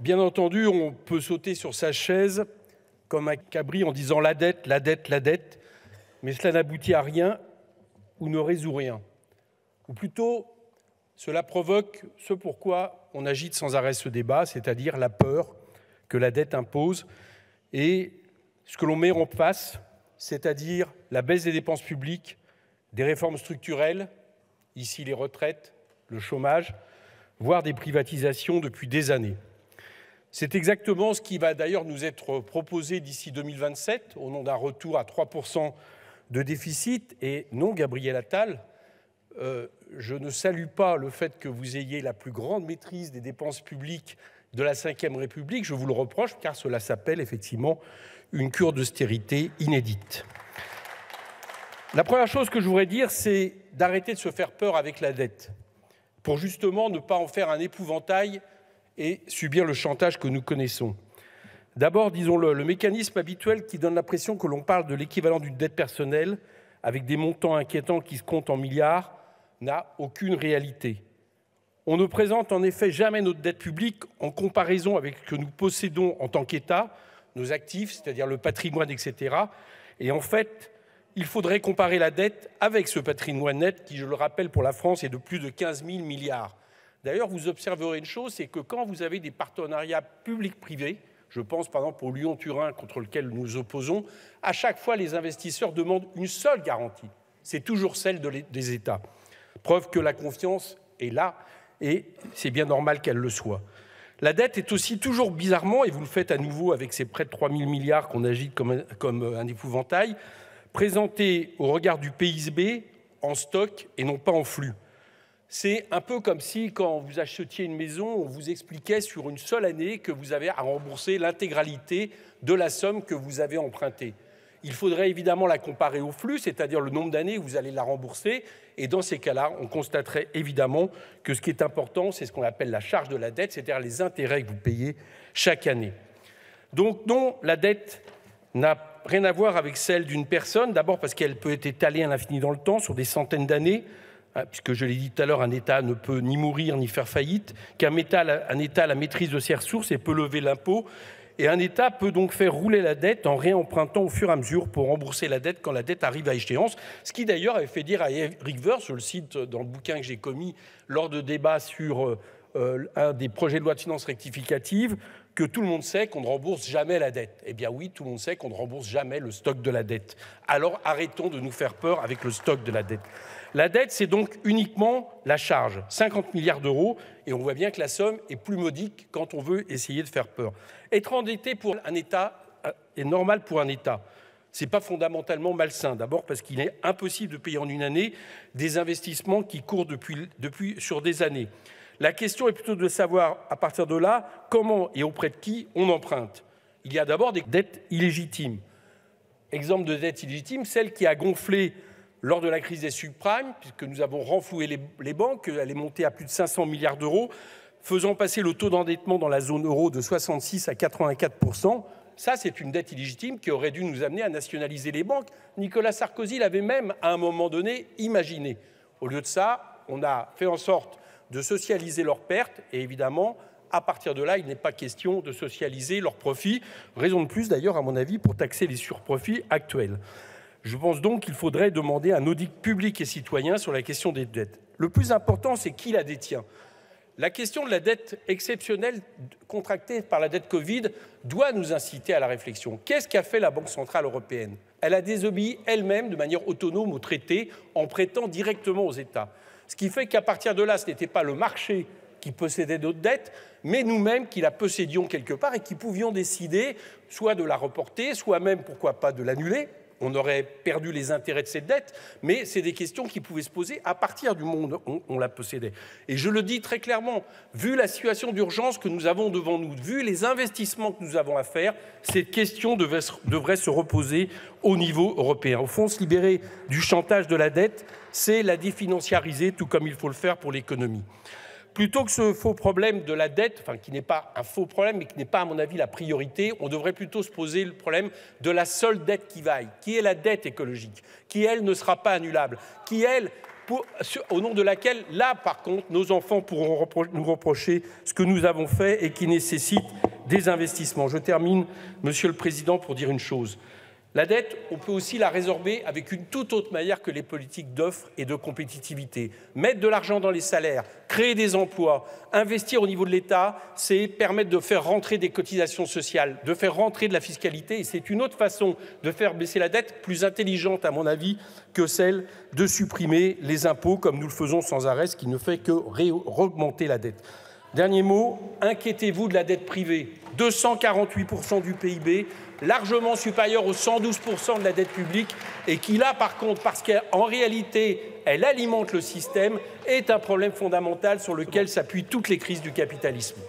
Bien entendu, on peut sauter sur sa chaise comme un cabri en disant la dette, la dette, la dette, mais cela n'aboutit à rien ou ne résout rien. Ou plutôt, cela provoque ce pourquoi on agite sans arrêt ce débat, c'est-à-dire la peur que la dette impose et ce que l'on met en face, c'est-à-dire la baisse des dépenses publiques, des réformes structurelles, ici les retraites, le chômage, voire des privatisations depuis des années. C'est exactement ce qui va d'ailleurs nous être proposé d'ici 2027, au nom d'un retour à 3% de déficit. Et non, Gabriel Attal, je ne salue pas le fait que vous ayez la plus grande maîtrise des dépenses publiques de la Ve République. Je vous le reproche, car cela s'appelle effectivement une cure d'austérité inédite. La première chose que je voudrais dire, c'est d'arrêter de se faire peur avec la dette, pour justement ne pas en faire un épouvantail et subir le chantage que nous connaissons. D'abord, disons-le, le mécanisme habituel qui donne l'impression que l'on parle de l'équivalent d'une dette personnelle, avec des montants inquiétants qui se comptent en milliards, n'a aucune réalité. On ne présente en effet jamais notre dette publique en comparaison avec ce que nous possédons en tant qu'État, nos actifs, c'est-à-dire le patrimoine, etc. Et en fait, il faudrait comparer la dette avec ce patrimoine net qui, je le rappelle, pour la France, est de plus de 15 000 milliards. D'ailleurs, vous observerez une chose, c'est que quand vous avez des partenariats publics-privés, je pense par exemple au Lyon-Turin contre lequel nous nous opposons, à chaque fois les investisseurs demandent une seule garantie, c'est toujours celle des États. Preuve que la confiance est là et c'est bien normal qu'elle le soit. La dette est aussi toujours bizarrement, et vous le faites à nouveau avec ces près de 3 000 milliards qu'on agite comme un épouvantail, présentée au regard du PIB en stock et non pas en flux. C'est un peu comme si, quand vous achetiez une maison, on vous expliquait sur une seule année que vous avez à rembourser l'intégralité de la somme que vous avez empruntée. Il faudrait évidemment la comparer au flux, c'est-à-dire le nombre d'années où vous allez la rembourser. Et dans ces cas-là, on constaterait évidemment que ce qui est important, c'est ce qu'on appelle la charge de la dette, c'est-à-dire les intérêts que vous payez chaque année. Donc non, la dette n'a rien à voir avec celle d'une personne, d'abord parce qu'elle peut être étalée à l'infini dans le temps, sur des centaines d'années, puisque je l'ai dit tout à l'heure, un État ne peut ni mourir ni faire faillite, qu'un État a la maîtrise de ses ressources et peut lever l'impôt, et un État peut donc faire rouler la dette en réempruntant au fur et à mesure pour rembourser la dette quand la dette arrive à échéance, ce qui d'ailleurs avait fait dire à Eric Woerth, je le cite dans le bouquin que j'ai commis lors de débats sur un des projets de loi de finances rectificative, que tout le monde sait qu'on ne rembourse jamais la dette. Eh bien oui, tout le monde sait qu'on ne rembourse jamais le stock de la dette. Alors arrêtons de nous faire peur avec le stock de la dette. La dette, c'est donc uniquement la charge, 50 milliards d'euros, et on voit bien que la somme est plus modique quand on veut essayer de faire peur. Être endetté pour un État est normal pour un État. Ce n'est pas fondamentalement malsain. D'abord parce qu'il est impossible de payer en une année des investissements qui courent depuis sur des années. La question est plutôt de savoir, à partir de là, comment et auprès de qui on emprunte. Il y a d'abord des dettes illégitimes. Exemple de dette illégitime, celle qui a gonflé lors de la crise des subprimes, puisque nous avons renfloué les banques, elle est montée à plus de 500 milliards d'euros, faisant passer le taux d'endettement dans la zone euro de 66 à 84%. Ça, c'est une dette illégitime qui aurait dû nous amener à nationaliser les banques. Nicolas Sarkozy l'avait même, à un moment donné, imaginé. Au lieu de ça, on a fait en sorte de socialiser leurs pertes, et évidemment, à partir de là, il n'est pas question de socialiser leurs profits. Raison de plus, d'ailleurs, à mon avis, pour taxer les surprofits actuels. Je pense donc qu'il faudrait demander un audit public et citoyen sur la question des dettes. Le plus important, c'est qui la détient. La question de la dette exceptionnelle contractée par la dette Covid doit nous inciter à la réflexion. Qu'est-ce qu'a fait la Banque centrale européenne? Elle a désobéi elle-même de manière autonome au traité en prêtant directement aux États. Ce qui fait qu'à partir de là, ce n'était pas le marché qui possédait notre dette, mais nous-mêmes qui la possédions quelque part et qui pouvions décider soit de la reporter, soit même, pourquoi pas, de l'annuler. On aurait perdu les intérêts de cette dette, mais c'est des questions qui pouvaient se poser à partir du moment où on la possédait. Et je le dis très clairement, vu la situation d'urgence que nous avons devant nous, vu les investissements que nous avons à faire, cette question devrait se reposer au niveau européen. Au fond, se libérer du chantage de la dette, c'est la définanciariser, tout comme il faut le faire pour l'économie. Plutôt que ce faux problème de la dette, enfin qui n'est pas un faux problème, mais qui n'est pas à mon avis la priorité, on devrait plutôt se poser le problème de la seule dette qui vaille, qui est la dette écologique, qui elle ne sera pas annulable, qui elle au nom de laquelle, là, par contre, nos enfants pourront nous reprocher ce que nous avons fait et qui nécessite des investissements. Je termine, Monsieur le Président, pour dire une chose. La dette, on peut aussi la résorber avec une toute autre manière que les politiques d'offres et de compétitivité. Mettre de l'argent dans les salaires, créer des emplois, investir au niveau de l'État, c'est permettre de faire rentrer des cotisations sociales, de faire rentrer de la fiscalité. Et c'est une autre façon de faire baisser la dette, plus intelligente à mon avis, que celle de supprimer les impôts, comme nous le faisons sans arrêt, ce qui ne fait que augmenter la dette. Dernier mot, inquiétez-vous de la dette privée. 248% du PIB, largement supérieur aux 112% de la dette publique, et qui là, par contre, parce qu'en réalité, elle alimente le système, est un problème fondamental sur lequel s'appuient toutes les crises du capitalisme.